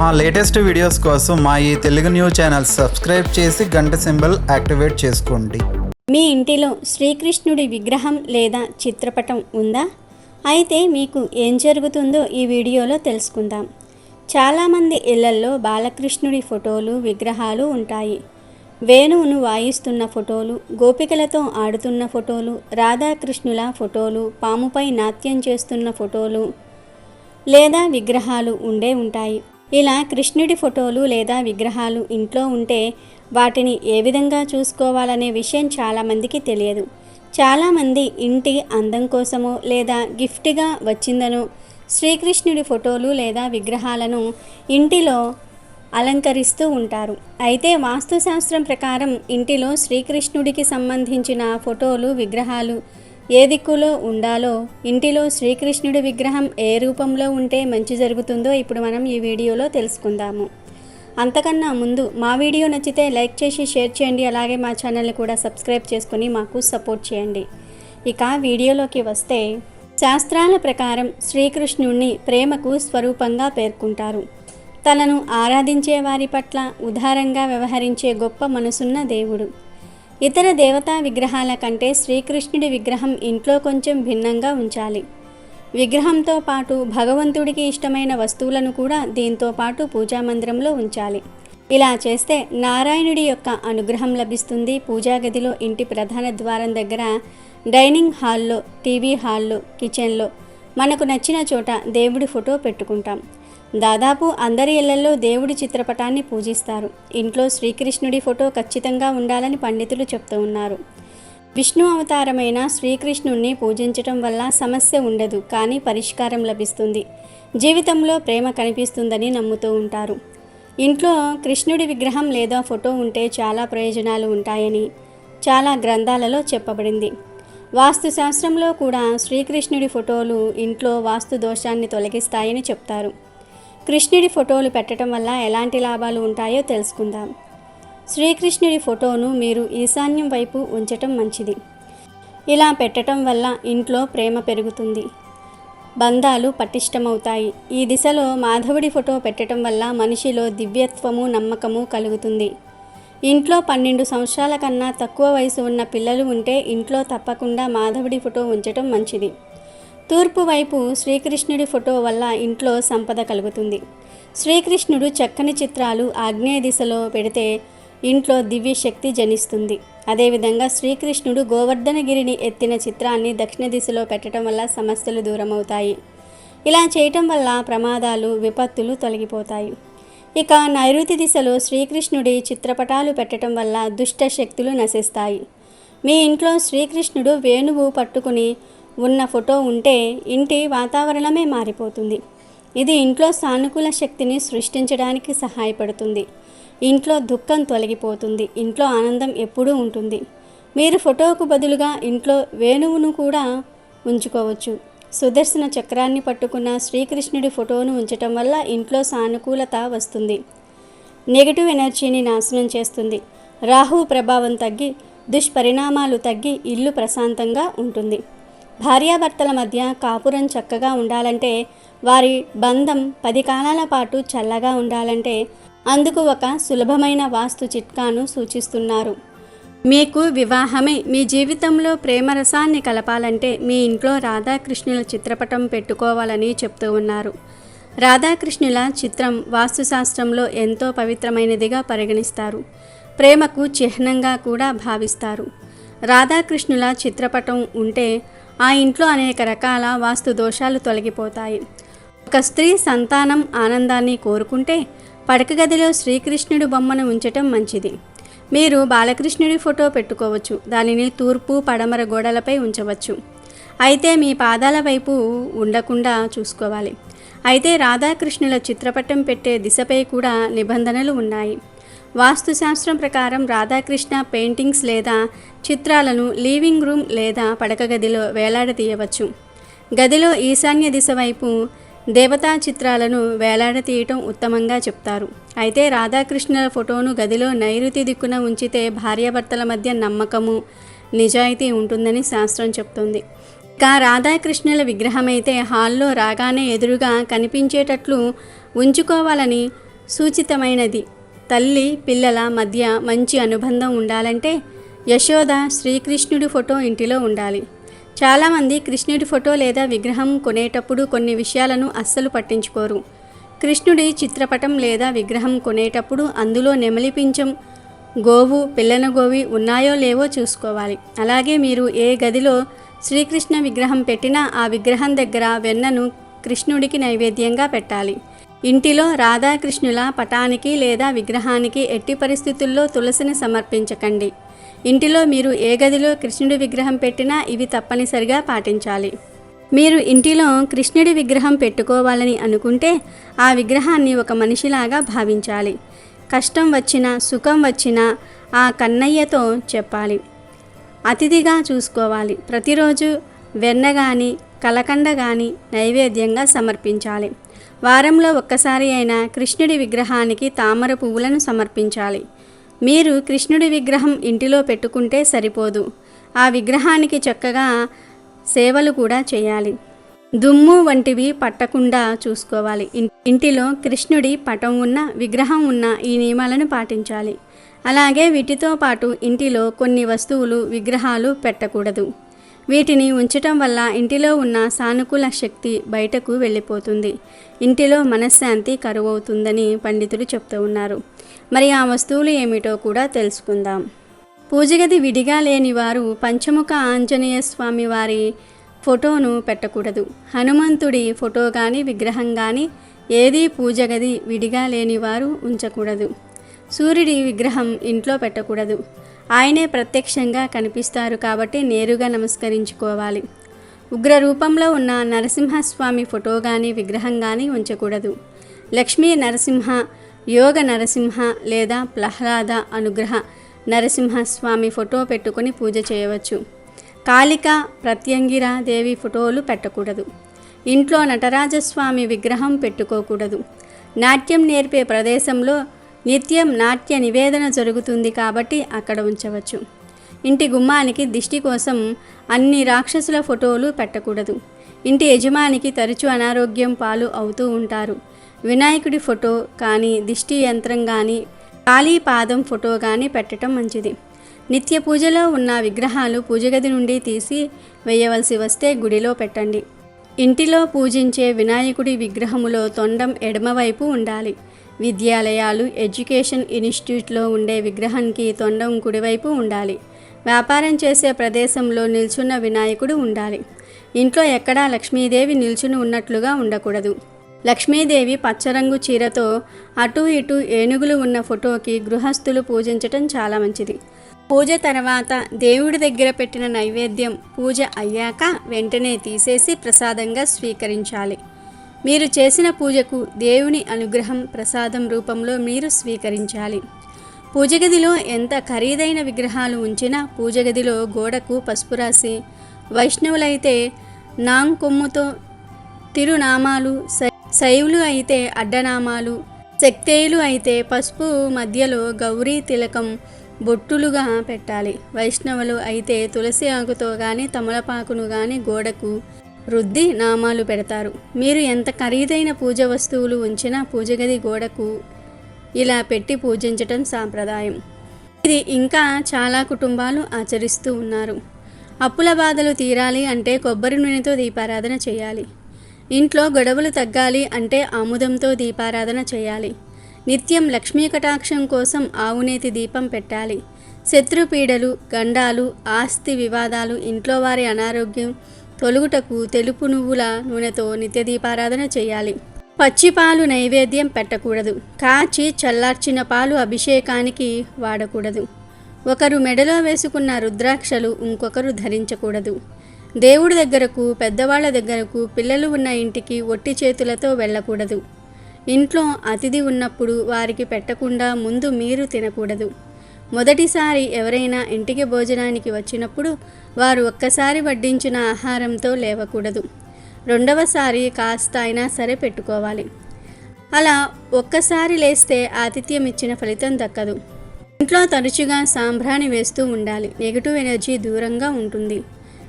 మా latest videos కోసం మా ఈ తెలుగు న్యూస్ ఛానల్ సబ్స్క్రైబ్ చేసి గంట సింబల్ యాక్టివేట్ చేసుకోండి. మీ ఇంటిలో శ్రీకృష్ణుడి విగ్రహం లేదా చిత్రపటం ఉందా? అయితే మీకు ఏం జరుగుతుందో ఈ వీడియోలో తెలుసుకుందాం. చాలామంది ఇళ్లల్లో బాలకృష్ణుడి ఫోటోలు, విగ్రహాలు ఉంటాయి. వేణువును వాయిస్తున్న ఫోటోలు, గోపికలతో ఆడుతున్న ఫోటోలు, రాధాకృష్ణుల ఫోటోలు, పాముపై నాట్యం చేస్తున్న ఫోటోలు లేదా విగ్రహాలు ఉంటాయి. ఇలా కృష్ణుడి ఫోటోలు లేదా విగ్రహాలు ఇంట్లో ఉంటే వాటిని ఏ విధంగా చూసుకోవాలనే విషయం చాలామందికి తెలియదు. చాలామంది ఇంటి అందం కోసమో లేదా గిఫ్ట్గా వచ్చిందనో శ్రీకృష్ణుడి ఫోటోలు లేదా విగ్రహాలను ఇంటిలో అలంకరిస్తూ ఉంటారు. అయితే వాస్తుశాస్త్రం ప్రకారం ఇంటిలో శ్రీకృష్ణుడికి సంబంధించిన ఫోటోలు, విగ్రహాలు ఏ దిక్కులో ఉండాలో, ఇంటిలో శ్రీకృష్ణుడి విగ్రహం ఏ రూపంలో ఉంటే మంచి జరుగుతుందో ఇప్పుడు మనం ఈ వీడియోలో తెలుసుకుందాము. అంతకన్నా ముందు మా వీడియో నచ్చితే లైక్ చేసి షేర్ చేయండి. అలాగే మా ఛానల్ని కూడా సబ్స్క్రైబ్ చేసుకుని మాకు సపోర్ట్ చేయండి. ఇక వీడియోలోకి వస్తే, శాస్త్రాల ప్రకారం శ్రీకృష్ణుడిని ప్రేమకు స్వరూపంగా పేర్కొంటారు. తనను ఆరాధించే వారి పట్ల ఉదారంగా వ్యవహరించే గొప్ప మనసున్న దేవుడు. ఇతర దేవతా విగ్రహాల కంటే శ్రీకృష్ణుడి విగ్రహం ఇంట్లో కొంచెం భిన్నంగా ఉంచాలి. విగ్రహంతో పాటు భగవంతుడికి ఇష్టమైన వస్తువులను కూడా దీంతో పాటు పూజా మందిరంలో ఉంచాలి. ఇలా చేస్తే నారాయణుడి యొక్క అనుగ్రహం లభిస్తుంది. పూజా గదిలో, ఇంటి ప్రధాన ద్వారం దగ్గర, డైనింగ్ హాల్లో, టీవీ హాల్లో, కిచెన్లో మనకు నచ్చిన చోట దేవుడి ఫోటో పెట్టుకుంటాం. దాదాపు అందరి ఇళ్లలో దేవుడి చిత్రపటాన్ని పూజిస్తారు. ఇంట్లో శ్రీకృష్ణుడి ఫోటో ఖచ్చితంగా ఉండాలని పండితులు చెప్తూ ఉన్నారు. విష్ణు అవతారమైన శ్రీకృష్ణుడిని పూజించటం వల్ల సమస్య ఉండదు, కానీ పరిష్కారం లభిస్తుంది. జీవితంలో ప్రేమ కనిపిస్తుందని నమ్ముతూ ఉంటారు. ఇంట్లో కృష్ణుడి విగ్రహం లేదా ఫోటో ఉంటే చాలా ప్రయోజనాలు ఉంటాయని చాలా గ్రంథాలలో చెప్పబడింది. వాస్తుశాస్త్రంలో కూడా శ్రీకృష్ణుడి ఫోటోలు ఇంట్లో వాస్తు దోషాన్ని తొలగిస్తాయని చెప్తారు. కృష్ణుడి ఫోటోలు పెట్టడం వల్ల ఎలాంటి లాభాలు ఉంటాయో తెలుసుకుందాం. శ్రీకృష్ణుడి ఫోటోను మీరు ఈశాన్యం వైపు ఉంచటం మంచిది. ఇలా పెట్టడం వల్ల ఇంట్లో ప్రేమ పెరుగుతుంది, బంధాలు పటిష్టమవుతాయి. ఈ దిశలో మాధవుడి ఫోటో పెట్టడం వల్ల మనిషిలో దివ్యత్వము, నమ్మకము కలుగుతుంది. ఇంట్లో 12 సంవత్సరాల కన్నా తక్కువ వయసు ఉన్న పిల్లలు ఉంటే ఇంట్లో తప్పకుండా మాధవుడి ఫోటో ఉంచటం మంచిది. తూర్పు వైపు శ్రీకృష్ణుడి ఫోటో వల్ల ఇంట్లో సంపద కలుగుతుంది. శ్రీకృష్ణుడు చక్కని చిత్రాలు ఆగ్నేయ దిశలో పెడితే ఇంట్లో దివ్య శక్తి జనిస్తుంది. అదేవిధంగా శ్రీకృష్ణుడు గోవర్ధనగిరిని ఎత్తిన చిత్రాన్ని దక్షిణ దిశలో పెట్టడం వల్ల సమస్యలు దూరమవుతాయి. ఇలా చేయటం వల్ల ప్రమాదాలు, విపత్తులు తొలగిపోతాయి. ఇక నైరుతి దిశలో శ్రీకృష్ణుడి చిత్రపటాలు పెట్టడం వల్ల దుష్ట శక్తులు నశిస్తాయి. మీ ఇంట్లో శ్రీకృష్ణుడు వేణువు పట్టుకుని ఉన్న ఫోటో ఉంటే ఇంటి వాతావరణమే మారిపోతుంది. ఇది ఇంట్లో సానుకూల శక్తిని సృష్టించడానికి సహాయపడుతుంది. ఇంట్లో దుఃఖం తొలగిపోతుంది. ఇంట్లో ఆనందం ఎప్పుడూ ఉంటుంది. మీరు ఫోటోకు బదులుగా ఇంట్లో వేణువును కూడా ఉంచుకోవచ్చు. సుదర్శన చక్రాన్ని పట్టుకున్న శ్రీకృష్ణుడి ఫోటోను ఉంచటం వల్ల ఇంట్లో సానుకూలత వస్తుంది. నెగిటివ్ ఎనర్జీని నాశనం చేస్తుంది. రాహువు ప్రభావం తగ్గి దుష్పరిణామాలు తగ్గి ఇల్లు ప్రశాంతంగా ఉంటుంది. భార్యాభర్తల మధ్య కాపురం చక్కగా ఉండాలంటే, వారి బంధం 10 కాలాల పాటు చల్లగా ఉండాలంటే అందుకు ఒక సులభమైన వాస్తు చిట్కాను సూచిస్తున్నారు. మీకు వివాహమే మీ జీవితంలో ప్రేమరసాన్ని కలపాలంటే మీ ఇంట్లో రాధాకృష్ణుల చిత్రపటం పెట్టుకోవాలని చెప్తూ ఉన్నారు. రాధాకృష్ణుల చిత్రం వాస్తుశాస్త్రంలో ఎంతో పవిత్రమైనదిగా పరిగణిస్తారు. ప్రేమకు చిహ్నంగా కూడా భావిస్తారు. రాధాకృష్ణుల చిత్రపటం ఉంటే ఆ ఇంట్లో అనేక రకాల వాస్తు దోషాలు తొలగిపోతాయి. ఒక స్త్రీ సంతానం, ఆనందాన్ని కోరుకుంటే పడక గదిలో శ్రీకృష్ణుడి బొమ్మను ఉంచటం మంచిది. మీరు బాలకృష్ణుడి ఫోటో పెట్టుకోవచ్చు. దానిని తూర్పు, పడమర గోడలపై ఉంచవచ్చు. అయితే మీ పాదాల వైపు ఉండకుండా చూసుకోవాలి. అయితే రాధాకృష్ణుల చిత్రపటం పెట్టే దిశపై కూడా నిబంధనలు ఉన్నాయి. వాస్తుశాస్త్రం ప్రకారం రాధాకృష్ణ పెయింటింగ్స్ లేదా చిత్రాలను లివింగ్ రూమ్ లేదా పడక గదిలో వేలాడదీయవచ్చు. గదిలో ఈశాన్య దిశ వైపు దేవతా చిత్రాలను వేలాడతీయటం ఉత్తమంగా చెప్తారు. అయితే రాధాకృష్ణుల ఫోటోను గదిలో నైరుతి దిక్కున ఉంచితే భార్యాభర్తల మధ్య నమ్మకము, నిజాయితీ ఉంటుందని శాస్త్రం చెప్తుంది. ఇక రాధాకృష్ణుల విగ్రహమైతే హాల్లో రాగానే ఎదురుగా కనిపించేటట్లు ఉంచుకోవాలని సూచితమైనది. తల్లి పిల్లల మధ్య మంచి అనుబంధం ఉండాలంటే యశోద శ్రీకృష్ణుడి ఫోటో ఇంటిలో ఉండాలి. చాలామంది కృష్ణుడి ఫోటో లేదా విగ్రహం కొనేటప్పుడు కొన్ని విషయాలను అస్సలు పట్టించుకోరు. కృష్ణుడి చిత్రపటం లేదా విగ్రహం కొనేటప్పుడు అందులో నెమలి పించం, గోవు, పిల్లన గోవి ఉన్నాయో లేవో చూసుకోవాలి. అలాగే మీరు ఏ గదిలో శ్రీకృష్ణ విగ్రహం పెట్టినా ఆ విగ్రహం దగ్గర వెన్నను కృష్ణుడికి నైవేద్యంగా పెట్టాలి. ఇంటిలో రాధాకృష్ణుల పటానికి లేదా విగ్రహానికి ఎట్టి పరిస్థితుల్లో తులసిని సమర్పించకండి. ఇంటిలో మీరు ఏ గదిలో కృష్ణుడి విగ్రహం పెట్టినా ఇవి తప్పనిసరిగా పాటించాలి. మీరు ఇంటిలో కృష్ణుడి విగ్రహం పెట్టుకోవాలని అనుకుంటే ఆ విగ్రహాన్ని ఒక మనిషిలాగా భావించాలి. కష్టం వచ్చినా సుఖం వచ్చినా ఆ కన్నయ్యతో చెప్పాలి. అతిథిగా చూసుకోవాలి. ప్రతిరోజు వెన్న కానీ కలకండ కానీ నైవేద్యంగా సమర్పించాలి. వారంలో ఒక్కసారి అయినా కృష్ణుడి విగ్రహానికి తామర పువ్వులను సమర్పించాలి. మీరు కృష్ణుడి విగ్రహం ఇంటిలో పెట్టుకుంటే సరిపోదు, ఆ విగ్రహానికి చక్కగా సేవలు కూడా చేయాలి. దుమ్ము వంటివి పట్టకుండా చూసుకోవాలి. ఇంటిలో కృష్ణుడి పటం ఉన్న విగ్రహం ఉన్న ఈ నియమాలను పాటించాలి. అలాగే వీటితో పాటు ఇంటిలో కొన్ని వస్తువులు విగ్రహాలు పెట్టకూడదు. వీటిని ఉంచటం వల్ల ఇంటిలో ఉన్న సానుకూల శక్తి బయటకు వెళ్ళిపోతుంది. ఇంటిలో మనశ్శాంతి కరువవుతుందని పండితులు చెప్తూ ఉన్నారు. మరి ఆ వస్తువులు ఏమిటో కూడా తెలుసుకుందాం. పూజగది విడిగా లేని వారు పంచముఖ ఆంజనేయ స్వామి వారి ఫోటోను పెట్టకూడదు. హనుమంతుడి ఫోటో కానీ విగ్రహం కానీ ఏదీ పూజగది విడిగా లేని వారు ఉంచకూడదు. సూర్యుడి విగ్రహం ఇంట్లో పెట్టకూడదు. ఆయనే ప్రత్యక్షంగా కనిపిస్తారు కాబట్టి నేరుగా నమస్కరించుకోవాలి. ఉగ్ర రూపంలో ఉన్న నరసింహస్వామి ఫోటో కానీ విగ్రహం కానీ ఉంచకూడదు. లక్ష్మీ నరసింహ, యోగ నరసింహ లేదా ప్రహ్లాద అనుగ్రహ నరసింహస్వామి ఫోటో పెట్టుకొని పూజ చేయవచ్చు. కాళిక, ప్రత్యంగిర దేవి ఫోటోలు పెట్టకూడదు. ఇంట్లో నటరాజస్వామి విగ్రహం పెట్టుకోకూడదు. నాట్యం నేర్పే ప్రదేశంలో నిత్యం నాట్య నివేదన జరుగుతుంది కాబట్టి అక్కడ ఉంచవచ్చు. ఇంటి గుమ్మానికి దిష్టి కోసం అన్ని రాక్షసుల ఫోటోలు పెట్టకూడదు. ఇంటి యజమానికి తరచూ అనారోగ్యం పాలు అవుతూ ఉంటారు. వినాయకుడి ఫోటో కానీ దిష్టి యంత్రం కానీ కాళీ పాదం ఫోటో కానీ పెట్టడం మంచిది. నిత్య పూజలో ఉన్న విగ్రహాలు పూజగది నుండి తీసి వేయవలసి వస్తే గుడిలో పెట్టండి. ఇంటిలో పూజించే వినాయకుడి విగ్రహములో తొండం ఎడమవైపు ఉండాలి. విద్యాలయాలు, ఎడ్యుకేషన్ ఇన్స్టిట్యూట్లో ఉండే విగ్రహానికి తొండం కుడివైపు ఉండాలి. వ్యాపారం చేసే ప్రదేశంలో నిల్చున్న వినాయకుడు ఉండాలి. ఇంట్లో ఎక్కడా లక్ష్మీదేవి నిల్చుని ఉన్నట్లుగా ఉండకూడదు. లక్ష్మీదేవి పచ్చరంగు చీరతో అటు ఇటు ఏనుగులు ఉన్న ఫోటోకి గృహస్థులు పూజించటం చాలా మంచిది. పూజ తర్వాత దేవుడి దగ్గర పెట్టిన నైవేద్యం పూజ అయ్యాక వెంటనే తీసేసి ప్రసాదంగా స్వీకరించాలి. మీరు చేసిన పూజకు దేవుని అనుగ్రహం ప్రసాదం రూపంలో మీరు స్వీకరించాలి. పూజగదిలో ఎంత ఖరీదైన విగ్రహాలు ఉంచినా పూజగదిలో గోడకు పసుపు రాసి, వైష్ణవులైతే నాంకొమ్ముతో తిరునామాలు, శైవులు అయితే అడ్డనామాలు, శక్తేయులు అయితే పసుపు మధ్యలో గౌరీ తిలకం బొట్టులుగా పెట్టాలి. వైష్ణవులు అయితే తులసి ఆకుతో కానీ తమలపాకును కానీ గోడకు రుద్ది నామాలు పెడతారు. మీరు ఎంత ఖరీదైన పూజ వస్తువులు ఉంచినా పూజగది గోడకు ఇలా పెట్టి పూజించటం సాంప్రదాయం. ఇది ఇంకా చాలా కుటుంబాలు ఆచరిస్తూ ఉన్నారు. అప్పుల బాధలు తీరాలి అంటే కొబ్బరి నూనెతో దీపారాధన చేయాలి. ఇంట్లో గొడవలు తగ్గాలి అంటే ఆముదంతో దీపారాధన చేయాలి. నిత్యం లక్ష్మీ కటాక్షం కోసం ఆవునేతి దీపం పెట్టాలి. శత్రుపీడలు, గండాలు, ఆస్తి వివాదాలు, ఇంట్లో వారి అనారోగ్యం తొలుగుటకు తెలుపు నువ్వుల నూనెతో నిత్య దీపారాధన చేయాలి. పచ్చిపాలు నైవేద్యం పెట్టకూడదు. కాచి చల్లార్చిన పాలు అభిషేకానికి వాడకూడదు. ఒకరు మెడలో వేసుకున్న రుద్రాక్షలు ఇంకొకరు ధరించకూడదు. దేవుడి దగ్గరకు, పెద్దవాళ్ల దగ్గరకు, పిల్లలు ఉన్న ఇంటికి ఒట్టి చేతులతో వెళ్ళకూడదు. ఇంట్లో అతిథి ఉన్నప్పుడు వారికి పెట్టకుండా ముందు మీరు తినకూడదు. మొదటిసారి ఎవరైనా ఇంటికి భోజనానికి వచ్చినప్పుడు వారు ఒక్కసారి వడ్డించిన ఆహారంతో లేవకూడదు. రెండవసారి కాస్త అయినా సరే పెట్టుకోవాలి. అలా ఒక్కసారి లేస్తే ఆతిథ్యం ఇచ్చిన ఫలితం దక్కదు. ఇంట్లో తరచుగా సాంబ్రాణి వేస్తూ ఉండాలి. నెగిటివ్ ఎనర్జీ దూరంగా ఉంటుంది.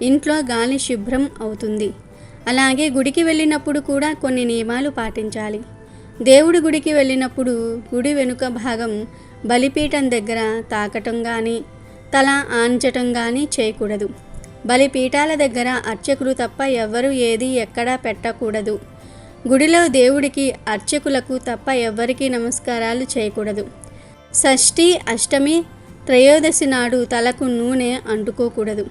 ఇంట్లో గాలి శుభ్రం అవుతుంది. అలాగే గుడికి వెళ్ళినప్పుడు కూడా కొన్ని నియమాలు పాటించాలి. దేవుడి గుడికి వెళ్ళినప్పుడు గుడి వెనుక భాగం బలిపీఠం దగ్గర తాకటం కానీ తల ఆంచటం కానీ చేయకూడదు. బలిపీఠాల దగ్గర అర్చకులు తప్ప ఎవ్వరూ ఏది ఎక్కడా పెట్టకూడదు. గుడిలో దేవుడికి అర్చకులకు తప్ప ఎవ్వరికీ నమస్కారాలు చేయకూడదు. షష్ఠి, అష్టమి, త్రయోదశి నాడు తలకు నూనె అంటుకోకూడదు.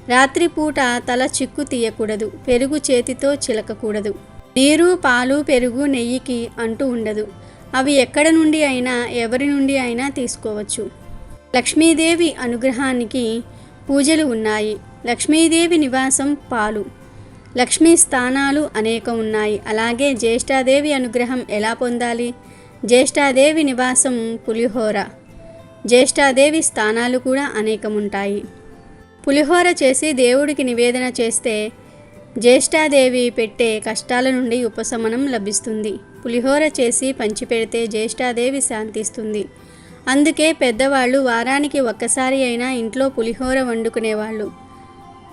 రాత్రిపూట తల చిక్కు తీయకూడదు. పెరుగు చేతితో చిలకకూడదు. నీరు, పాలు, పెరుగు నెయ్యికి అంటూ ఉండదు. అవి ఎక్కడ నుండి అయినా ఎవరి నుండి అయినా తీసుకోవచ్చు. లక్ష్మీదేవి అనుగ్రహానికి పూజలు ఉన్నాయి. లక్ష్మీదేవి నివాసం పాలు. లక్ష్మీ స్థానాలు అనేకం ఉన్నాయి. అలాగే జ్యేష్ఠాదేవి అనుగ్రహం ఎలా పొందాలి? జ్యేష్ఠాదేవి నివాసం పులిహోర. జ్యేష్ఠాదేవి స్థానాలు కూడా అనేకముంటాయి. పులిహోర చేసి దేవుడికి నివేదన చేస్తే జ్యేష్ఠాదేవి పెట్టే కష్టాల నుండి ఉపశమనం లభిస్తుంది. పులిహోర చేసి పంచిపెడితే జ్యేష్ఠాదేవి శాంతిస్తుంది. అందుకే పెద్దవాళ్ళు వారానికి ఒక్కసారి అయినా ఇంట్లో పులిహోర వండుకునేవాళ్ళు.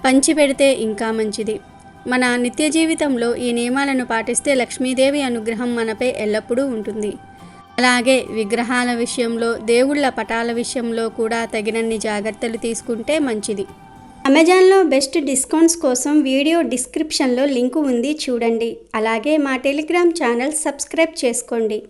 పంచిపెడితే ఇంకా మంచిది. మన నిత్య జీవితంలో ఈ నియమాలను పాటిస్తే లక్ష్మీదేవి అనుగ్రహం మనపై ఎల్లప్పుడూ ఉంటుంది. అలాగే విగ్రహాల విషయంలో, దేవుళ్ళ పటాల విషయంలో కూడా తగినన్ని జాగ్రత్తలు తీసుకుంటే మంచిది. అమెజాన్లో బెస్ట్ డిస్కౌంట్స్ కోసం వీడియో డిస్క్రిప్షన్లో లింకు ఉంది, చూడండి. అలాగే మా టెలిగ్రామ్ ఛానల్ సబ్స్క్రైబ్ చేసుకోండి.